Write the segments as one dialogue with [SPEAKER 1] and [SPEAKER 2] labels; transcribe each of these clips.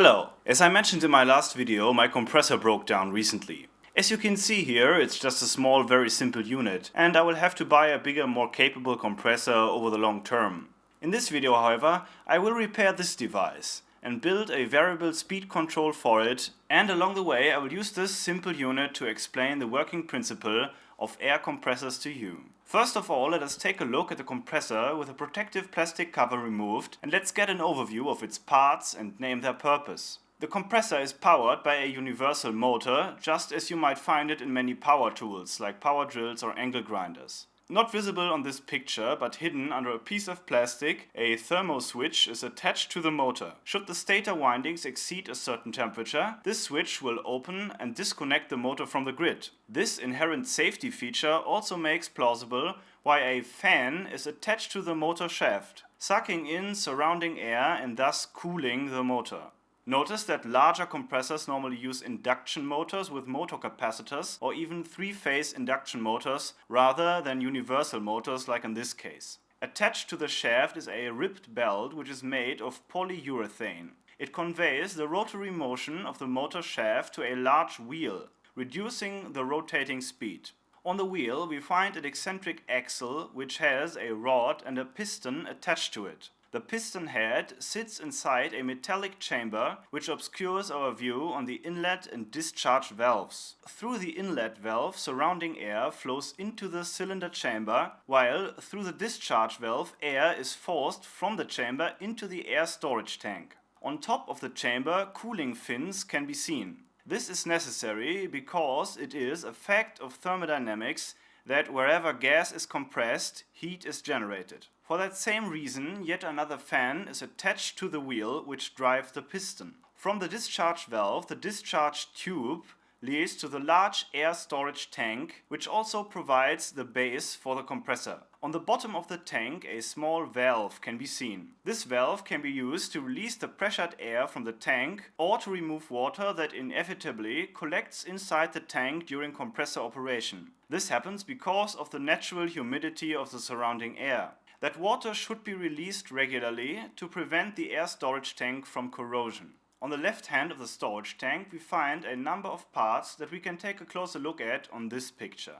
[SPEAKER 1] Hello! As I mentioned in my last video, my compressor broke down recently. As you can see here, it's just a small, very simple unit, and I will have to buy a bigger, more capable compressor over the long term. In this video, however, I will repair this device and build a variable speed control for it, and along the way I will use this simple unit to explain the working principle of air compressors to you. First of all, let us take a look at the compressor with a protective plastic cover removed, and let's get an overview of its parts and name their purpose. The compressor is powered by a universal motor, just as you might find it in many power tools like power drills or angle grinders. Not visible on this picture, but hidden under a piece of plastic, a thermo switch is attached to the motor. Should the stator windings exceed a certain temperature, this switch will open and disconnect the motor from the grid. This inherent safety feature also makes plausible why a fan is attached to the motor shaft, sucking in surrounding air and thus cooling the motor. Notice that larger compressors normally use induction motors with motor capacitors or even three-phase induction motors rather than universal motors like in this case. Attached to the shaft is a ribbed belt which is made of polyurethane. It conveys the rotary motion of the motor shaft to a large wheel, reducing the rotating speed. On the wheel we find an eccentric axle which has a rod and a piston attached to it. The piston head sits inside a metallic chamber which obscures our view on the inlet and discharge valves. Through the inlet valve, surrounding air flows into the cylinder chamber, while through the discharge valve air is forced from the chamber into the air storage tank. On top of the chamber, cooling fins can be seen. This is necessary because it is a fact of thermodynamics that wherever gas is compressed, heat is generated. For that same reason, yet another fan is attached to the wheel which drives the piston. From the discharge valve, the discharge tube leads to the large air storage tank, which also provides the base for the compressor. On the bottom of the tank, a small valve can be seen. This valve can be used to release the pressured air from the tank or to remove water that inevitably collects inside the tank during compressor operation. This happens because of the natural humidity of the surrounding air. That water should be released regularly to prevent the air storage tank from corrosion. On the left hand of the storage tank we find a number of parts that we can take a closer look at on this picture.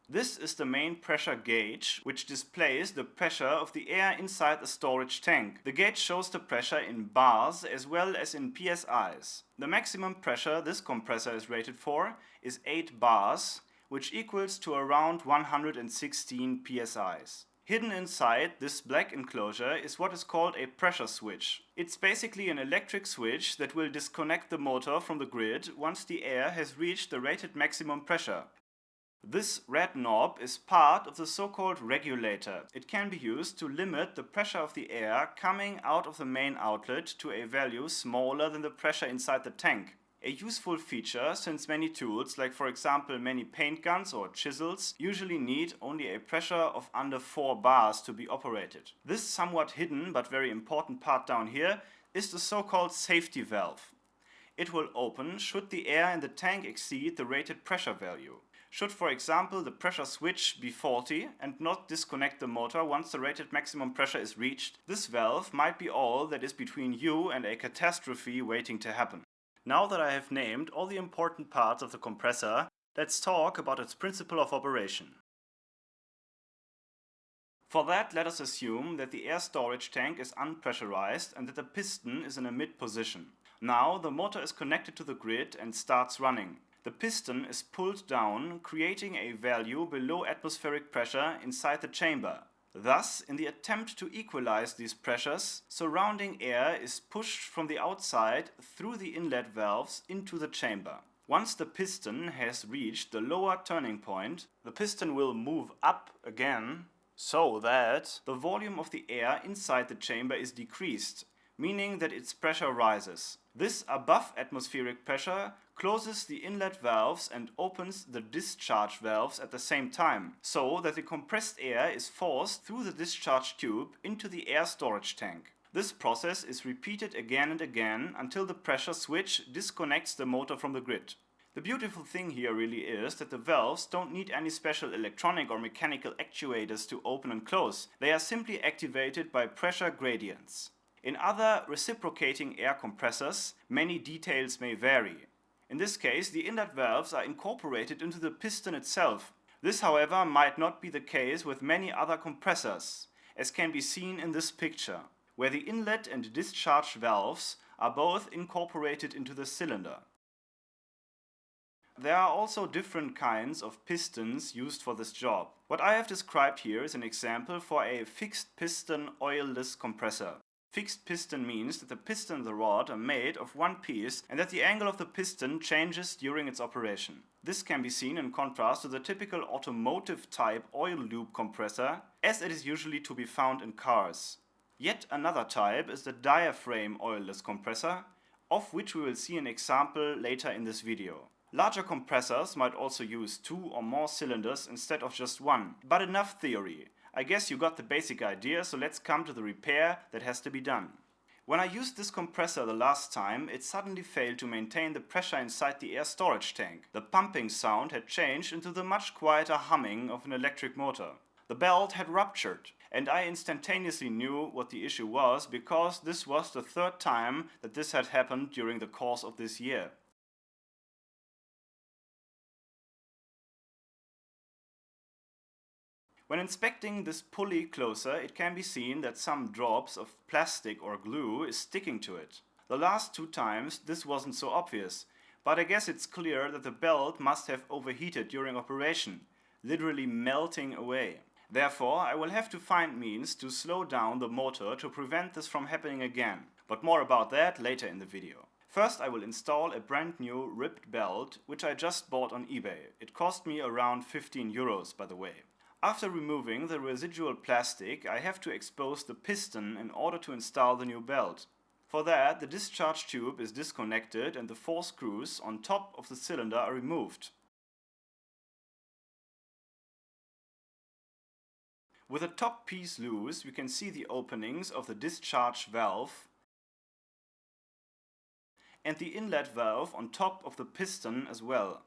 [SPEAKER 1] This is the main pressure gauge, which displays the pressure of the air inside the storage tank. The gauge shows the pressure in bars as well as in PSIs. The maximum pressure this compressor is rated for is 8 bars, which equals to around 116 PSIs. Hidden inside this black enclosure is what is called a pressure switch. It's basically an electric switch that will disconnect the motor from the grid once the air has reached the rated maximum pressure. This red knob is part of the so-called regulator. It can be used to limit the pressure of the air coming out of the main outlet to a value smaller than the pressure inside the tank. A useful feature, since many tools, like for example many paint guns or chisels, usually need only a pressure of under 4 bars to be operated. This somewhat hidden but very important part down here is the so-called safety valve. It will open should the air in the tank exceed the rated pressure value. Should, for example, the pressure switch be faulty and not disconnect the motor once the rated maximum pressure is reached, this valve might be all that is between you and a catastrophe waiting to happen. Now that I have named all the important parts of the compressor, let's talk about its principle of operation. For that, let us assume that the air storage tank is unpressurized and that the piston is in a mid position. Now the motor is connected to the grid and starts running. The piston is pulled down, creating a value below atmospheric pressure inside the chamber. Thus, in the attempt to equalize these pressures, surrounding air is pushed from the outside through the inlet valves into the chamber. Once the piston has reached the lower turning point, the piston will move up again so that the volume of the air inside the chamber is decreased, meaning that its pressure rises. This above atmospheric pressure closes the inlet valves and opens the discharge valves at the same time, so that the compressed air is forced through the discharge tube into the air storage tank. This process is repeated again and again until the pressure switch disconnects the motor from the grid. The beautiful thing here really is that the valves don't need any special electronic or mechanical actuators to open and close. They are simply activated by pressure gradients. In other reciprocating air compressors, many details may vary. In this case, the inlet valves are incorporated into the piston itself. This, however, might not be the case with many other compressors, as can be seen in this picture, where the inlet and discharge valves are both incorporated into the cylinder. There are also different kinds of pistons used for this job. What I have described here is an example for a fixed piston oilless compressor. Fixed piston means that the piston and the rod are made of one piece and that the angle of the piston changes during its operation. This can be seen in contrast to the typical automotive type oil loop compressor, as it is usually to be found in cars. Yet another type is the diaphragm oilless compressor, of which we will see an example later in this video. Larger compressors might also use 2 or more cylinders instead of just one, but enough theory. I guess you got the basic idea, so let's come to the repair that has to be done. When I used this compressor the last time, it suddenly failed to maintain the pressure inside the air storage tank. The pumping sound had changed into the much quieter humming of an electric motor. The belt had ruptured, and I instantaneously knew what the issue was because this was the third time that this had happened during the course of this year. When inspecting this pulley closer, it can be seen that some drops of plastic or glue is sticking to it. The last 2 times this wasn't so obvious, but I guess it's clear that the belt must have overheated during operation, literally melting away. Therefore, I will have to find means to slow down the motor to prevent this from happening again, but more about that later in the video. First, I will install a brand new ribbed belt, which I just bought on eBay. It cost me around 15 euros, by the way. After removing the residual plastic, I have to expose the piston in order to install the new belt. For that, the discharge tube is disconnected and the 4 screws on top of the cylinder are removed. With the top piece loose, we can see the openings of the discharge valve and the inlet valve on top of the piston as well.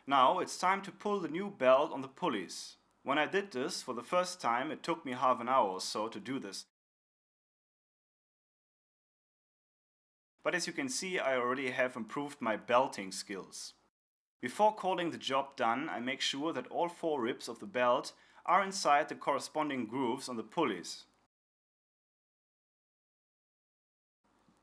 [SPEAKER 1] Now it's time to pull the new belt on the pulleys. When I did this for the first time, it took me half an hour or so to do this. But as you can see, I already have improved my belting skills. Before calling the job done, I make sure that all 4 ribs of the belt are inside the corresponding grooves on the pulleys.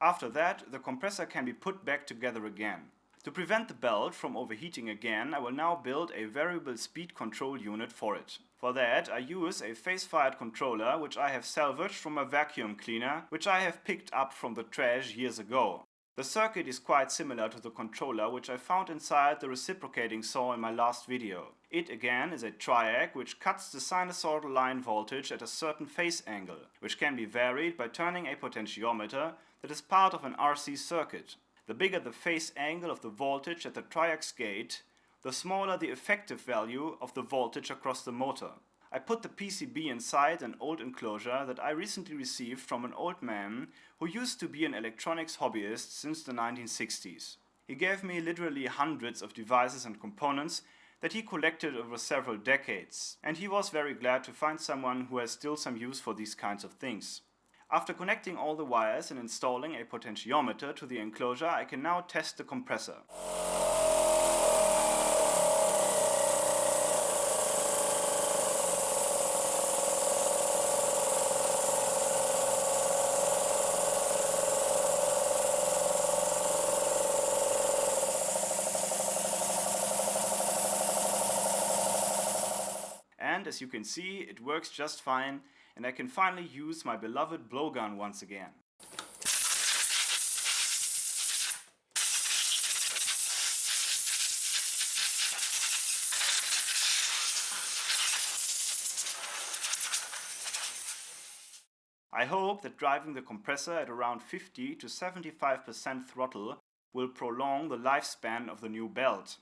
[SPEAKER 1] After that, the compressor can be put back together again. To prevent the belt from overheating again, I will now build a variable speed control unit for it. For that, I use a phase-fired controller which I have salvaged from a vacuum cleaner, which I have picked up from the trash years ago. The circuit is quite similar to the controller which I found inside the reciprocating saw in my last video. It again is a triac which cuts the sinusoidal line voltage at a certain phase angle, which can be varied by turning a potentiometer that is part of an RC circuit. The bigger the phase angle of the voltage at the triac's gate, the smaller the effective value of the voltage across the motor. I put the PCB inside an old enclosure that I recently received from an old man who used to be an electronics hobbyist since the 1960s. He gave me literally hundreds of devices and components that he collected over several decades, and he was very glad to find someone who has still some use for these kinds of things. After connecting all the wires and installing a potentiometer to the enclosure, I can now test the compressor. And as you can see, it works just fine, and I can finally use my beloved blowgun once again. I hope that driving the compressor at around 50 to 75% throttle will prolong the lifespan of the new belt.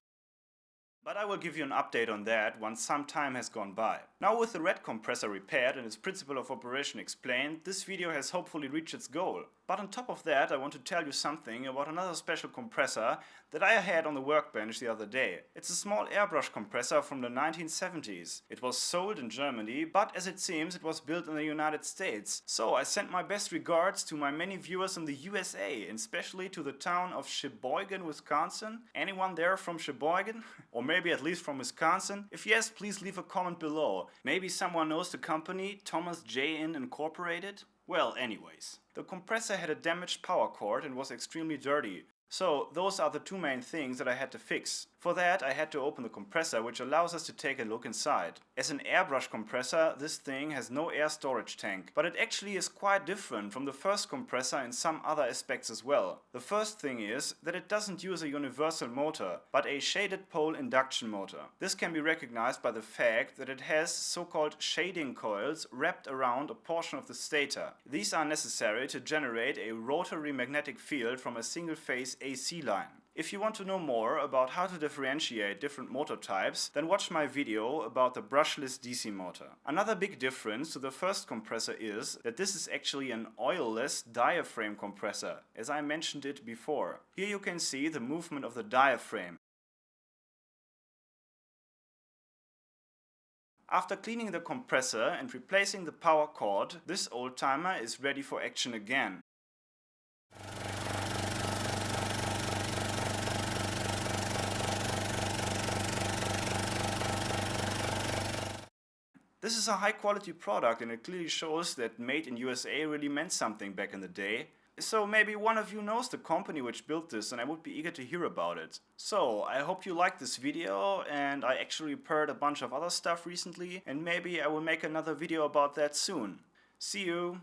[SPEAKER 1] But I will give you an update on that once some time has gone by. Now with the red compressor repaired and its principle of operation explained, this video has hopefully reached its goal. But on top of that, I want to tell you something about another special compressor that I had on the workbench the other day. It's a small Airbrush compressor from the 1970s. It was sold in Germany, but as it seems it was built in the United States. So I sent my best regards to my many viewers in the USA, and especially to the town of Sheboygan, Wisconsin. Anyone there from Sheboygan? Or maybe at least from Wisconsin? If yes, please leave a comment below. Maybe someone knows the company Thomas J. Inn Incorporated? Well, anyways. The compressor had a damaged power cord and was extremely dirty. So those are the two main things that I had to fix. For that I had to open the compressor, which allows us to take a look inside. As an airbrush compressor, this thing has no air storage tank, but it actually is quite different from the first compressor in some other aspects as well. The first thing is that it doesn't use a universal motor, but a shaded pole induction motor. This can be recognized by the fact that it has so-called shading coils wrapped around a portion of the stator. These are necessary to generate a rotary magnetic field from a single-phase AC line. If you want to know more about how to differentiate different motor types, then watch my video about the brushless DC motor. Another big difference to the first compressor is that this is actually an oil-less diaphragm compressor, as I mentioned it before. Here you can see the movement of the diaphragm. After cleaning the compressor and replacing the power cord, this old-timer is ready for action again. This is a high quality product and it clearly shows that made in USA really meant something back in the day. So maybe one of you knows the company which built this and I would be eager to hear about it. So I hope you liked this video, and I actually repaired a bunch of other stuff recently and maybe I will make another video about that soon. See you!